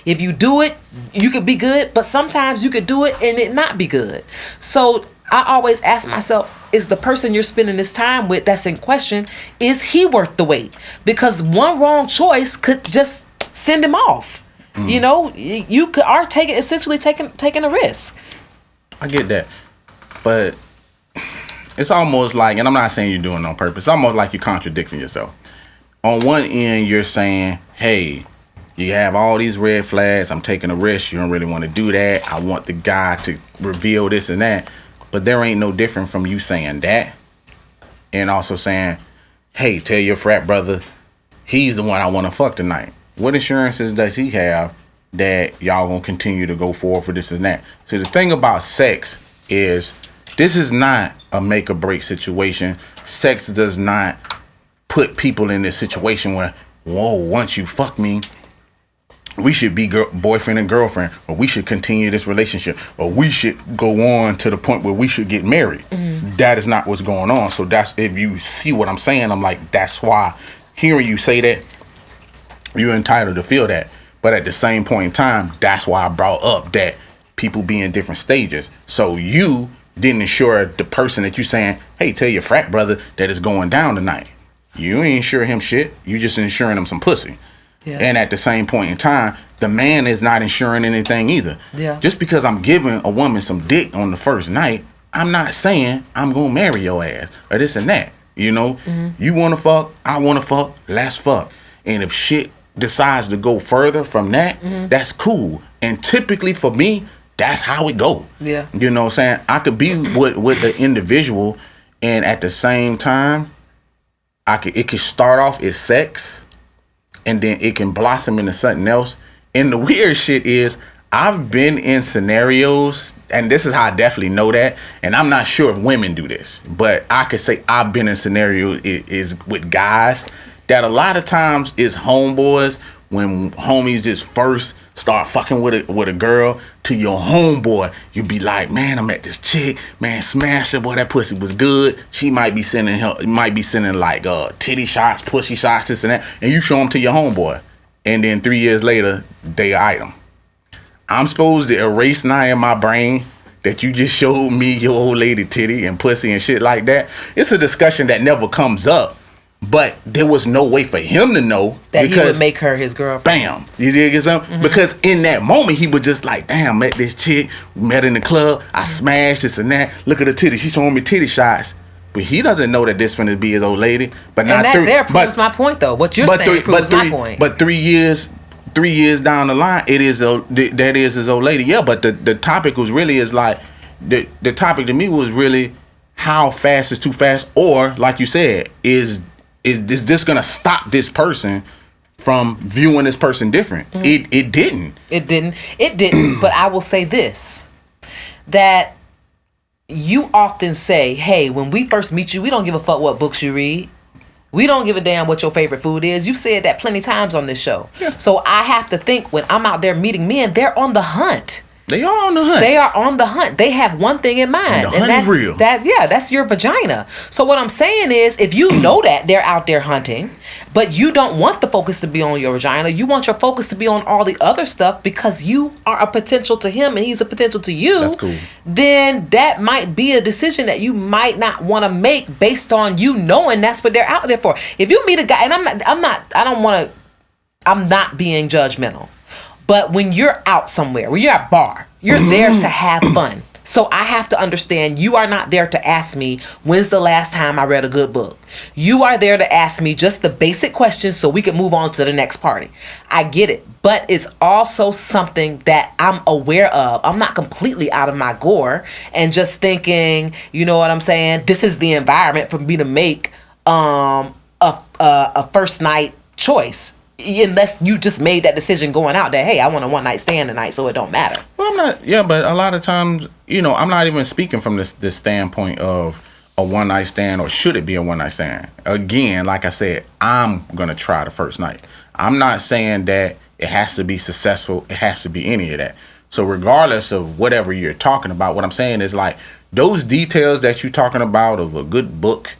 if you do it, you could be good, but sometimes you could do it and it not be good. So I always ask myself, is the person you're spending this time with that's in question, is he worth the wait? Because one wrong choice could just send him off. You know, you are taking a risk. I get that, but it's almost like, and I'm not saying you're doing it on purpose, it's almost like you're contradicting yourself. On one end, you're saying, hey, you have all these red flags, I'm taking a risk, you don't really want to do that, I want the guy to reveal this and that. But there ain't no different from you saying that and also saying, hey, tell your frat brother he's the one I want to fuck tonight. What assurances does he have that y'all gonna continue to go forward for this and that? So the thing about sex is this is not a make or break situation. Sex does not put people in this situation where, whoa, once you fuck me, we should be boyfriend and girlfriend, or we should continue this relationship, or we should go on to the point where we should get married. That is not what's going on. So that's, if you see what I'm saying, I'm like, that's why hearing you say that, you're entitled to feel that. But at the same point in time, that's why I brought up that people be in different stages. So you didn't assure the person that you saying, hey, tell your frat brother that it's going down tonight. You ain't insure him shit. You just insuring him some pussy. Yeah. And at the same point in time, the man is not insuring anything either. Yeah. Just because I'm giving a woman some dick on the first night, I'm not saying I'm going to marry your ass or this and that. You know, you want to fuck, I want to fuck, let's fuck. And if shit decides to go further from that, that's cool. And typically for me, that's how it go. Yeah. You know what I'm saying? I could be with the individual, and at the same time, it could start off as sex, and then it can blossom into something else. And the weird shit is, I've been in scenarios, and this is how I definitely know that, and I'm not sure if women do this, but I could say I've been in scenarios is with guys that a lot of times is homeboys, when homies just first start fucking with a girl, to your homeboy, you be like, man, I met this chick, man, smash her, boy, that pussy was good. She might be sending like titty shots, pussy shots, this and that, and you show them to your homeboy, and then 3 years later, they item. I'm supposed to erase now in my brain that you just showed me your old lady titty and pussy and shit like that. It's a discussion that never comes up. But there was no way for him to know that he would make her his girlfriend. Bam. You dig something? Because in that moment, he was just like, damn, met this chick, met in the club, I smashed this and that. Look at the titty. She's showing me titty shots. But he doesn't know that this finna be his old lady. But and that proves my point, though. What you're saying proves my point. But 3 years 3 years down the line, that is his old lady. Yeah, but the topic was really is like the topic to me was really how fast is too fast, or like you said, is this gonna stop this person from viewing this person different? It didn't. But I will say this, that you often say, hey, when we first meet you, we don't give a fuck what books you read. We don't give a damn what your favorite food is. You've said that plenty times on this show. Yeah. So I have to think, when I'm out there meeting men, they're on the hunt. They are on the hunt. They are on the hunt. They have one thing in mind. And the hunt is real. That's your vagina. So what I'm saying is, if you know that they're out there hunting, but you don't want the focus to be on your vagina, you want your focus to be on all the other stuff because you are a potential to him and he's a potential to you. That's cool. Then that might be a decision that you might not want to make based on you knowing that's what they're out there for. If you meet a guy, and I'm not being judgmental. But when you're out somewhere, when you're at a bar, you're there to have fun. So I have to understand you are not there to ask me, when's the last time I read a good book? You are there to ask me just the basic questions so we can move on to the next party. I get it. But it's also something that I'm aware of. I'm not completely out of my gore and just thinking, you know what I'm saying? This is the environment for me to make a first night choice. Unless you just made that decision going out that, hey, I want a one night stand tonight, so it don't matter. Well, I'm not. Yeah, but a lot of times, I'm not even speaking from this standpoint of a one night stand or should it be a one night stand. Again, like I said, I'm gonna try the first night. I'm not saying that it has to be successful. It has to be any of that. So regardless of whatever you're talking about, what I'm saying is like those details that you're talking about of a good book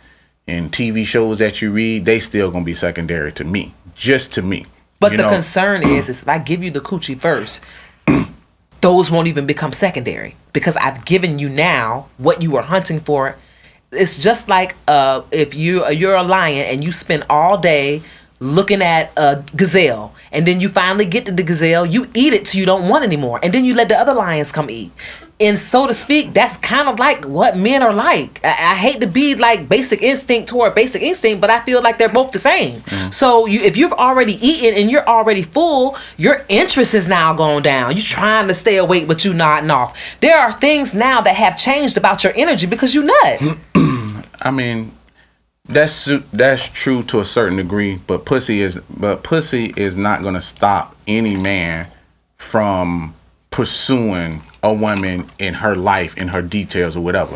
and TV shows that you read, they still gonna be secondary to me. Just to me. But the concern is if I give you the coochie first, those won't even become secondary because I've given you now what you were hunting for. It's just like if you're a lion and you spend all day looking at a gazelle and then you finally get to the gazelle, you eat it till you don't want anymore, and then you let the other lions come eat. And so to speak, that's kind of like what men are like. I hate to be like basic instinct toward basic instinct, but I feel like they're both the same. Mm. So if you've already eaten and you're already full, your interest is now going down. You're trying to stay awake, but you nodding off. There are things now that have changed about your energy because you nut. I mean, that's true to a certain degree, but pussy is not going to stop any man from pursuing a woman in her life, in her details or whatever.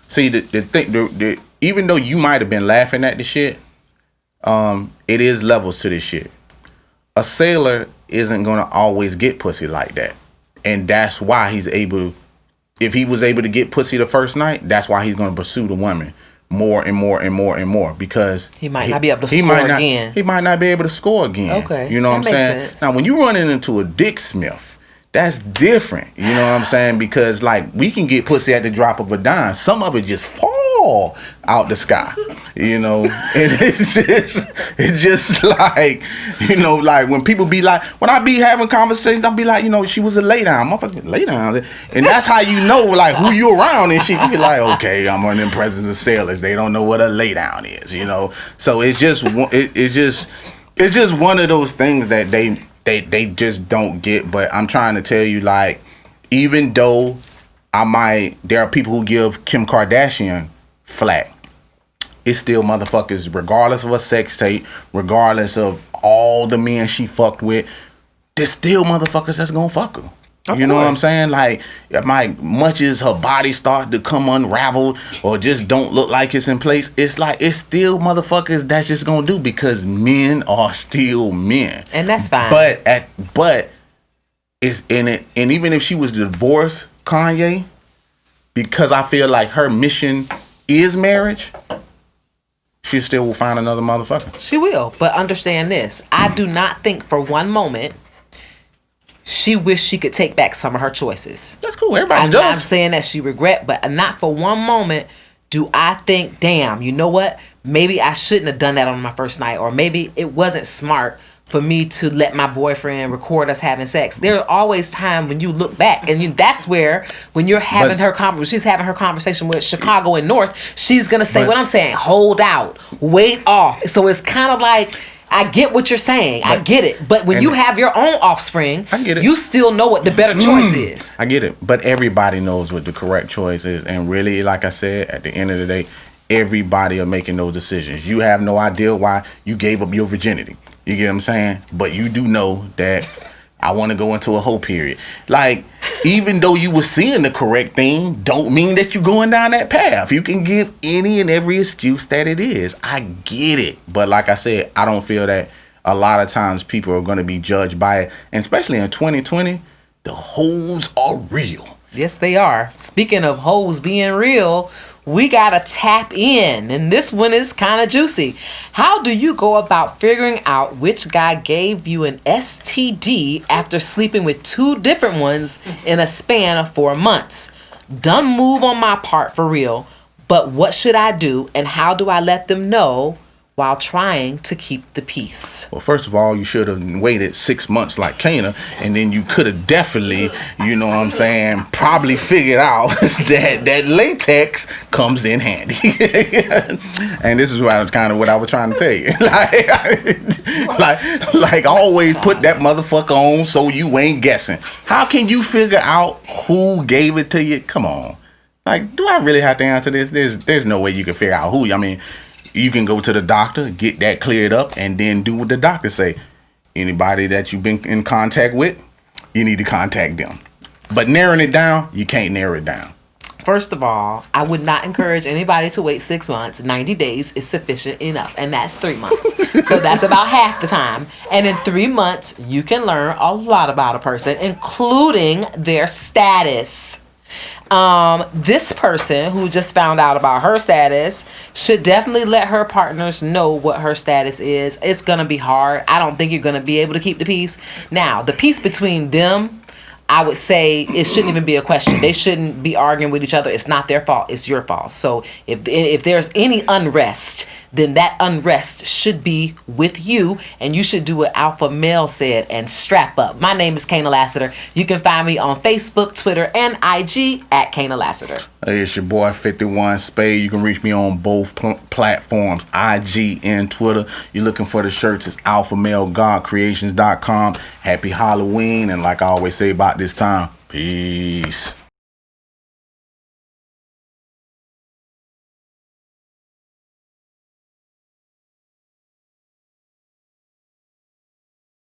See, the thing, even though you might have been laughing at the shit, it is levels to this shit. A sailor isn't gonna always get pussy like that, and that's why he's able. If he was able to get pussy the first night, that's why he's gonna pursue the woman more and more and more and more, because he might not be able to score again. He might not be able to score again. Okay, you know what I'm saying? Sense. Now, when you running into a Dick Smith, that's different. You know what I'm saying? Because like we can get pussy at the drop of a dime. Some of it just fall out the sky. And it's just like, like when people be like, when I be having conversations, I'll be like, she was a lay down, motherfucker, lay down. And that's how you know like who you around and shit. You be like, okay, I'm in the presence of sailors. They don't know what a lay down is, So it's just one of those things that they just don't get. But I'm trying to tell you, like, even though there are people who give Kim Kardashian flack, it's still motherfuckers, regardless of a sex tape, regardless of all the men she fucked with, there's still motherfuckers that's gonna fuck her. You know what I'm saying? Like, much as her body start to come unraveled or just don't look like it's in place, it's like it's still motherfuckers that's just gonna do, because men are still men, and that's fine. But it's in it, and even if she was to divorce Kanye, because I feel like her mission is marriage, she still will find another motherfucker. She will, but understand this: I do not think for one moment she wished she could take back some of her choices. That's cool. Everybody does. I'm saying that she regret, but not for one moment do I think, damn, you know what? Maybe I shouldn't have done that on my first night, or maybe it wasn't smart for me to let my boyfriend record us having sex. There are always times when you look back, and that's where, when you're having she's having her conversation with Chicago and North, she's gonna say what I'm saying: hold out, wait off. So it's kind of like, I get what you're saying. I get it. But when you have your own offspring, I get it. you still know what the better choice is. I get it. But everybody knows what the correct choice is. And really, like I said, at the end of the day, everybody are making those decisions. You have no idea why you gave up your virginity. You get what I'm saying? But you do know that I want to go into a whole period. Like, even though you were seeing the correct thing, don't mean that you're going down that path. You can give any and every excuse that it is. I get it. But like I said, I don't feel that a lot of times people are going to be judged by it. And especially in 2020, the hoes are real. Yes, they are. Speaking of hoes being real, we got to tap in. And this one is kind of juicy. How do you go about figuring out which guy gave you an STD after sleeping with 2 different ones in a span of 4 months? Dumb move on my part for real. But what should I do and how do I let them know while trying to keep the peace? Well, first of all, you should have waited 6 months like Kana, and then you could have definitely, you know what I'm saying, probably figured out that latex comes in handy. And this is what I was trying to tell you. like always put that motherfucker on so you ain't guessing. How can you figure out who gave it to you? Come on. Like, do I really have to answer this? There's no way you can figure out who. I mean, you can go to the doctor, get that cleared up, and then do what the doctor say. Anybody that you've been in contact with, you need to contact them. But narrowing it down, you can't narrow it down. First of all, I would not encourage anybody to wait 6 months. 90 days is sufficient enough, and that's 3 months. So that's about half the time. And in 3 months, you can learn a lot about a person, including their status. This person who just found out about her status should definitely let her partners know what her status is. It's going to be hard. I don't think you're going to be able to keep the peace. Now, the peace between them, I would say it shouldn't even be a question. They shouldn't be arguing with each other. It's not their fault. It's your fault. So if there's any unrest, then that unrest should be with you, and you should do what Alpha Male said and strap up. My name is Kana Lassiter. You can find me on Facebook, Twitter, and IG at Kana Lassiter. Hey, it's your boy 51 Spade. You can reach me on both platforms, IG and Twitter. You're looking for the shirts, it's alphamalegodcreations.com. Happy Halloween, and like I always say about this time, peace.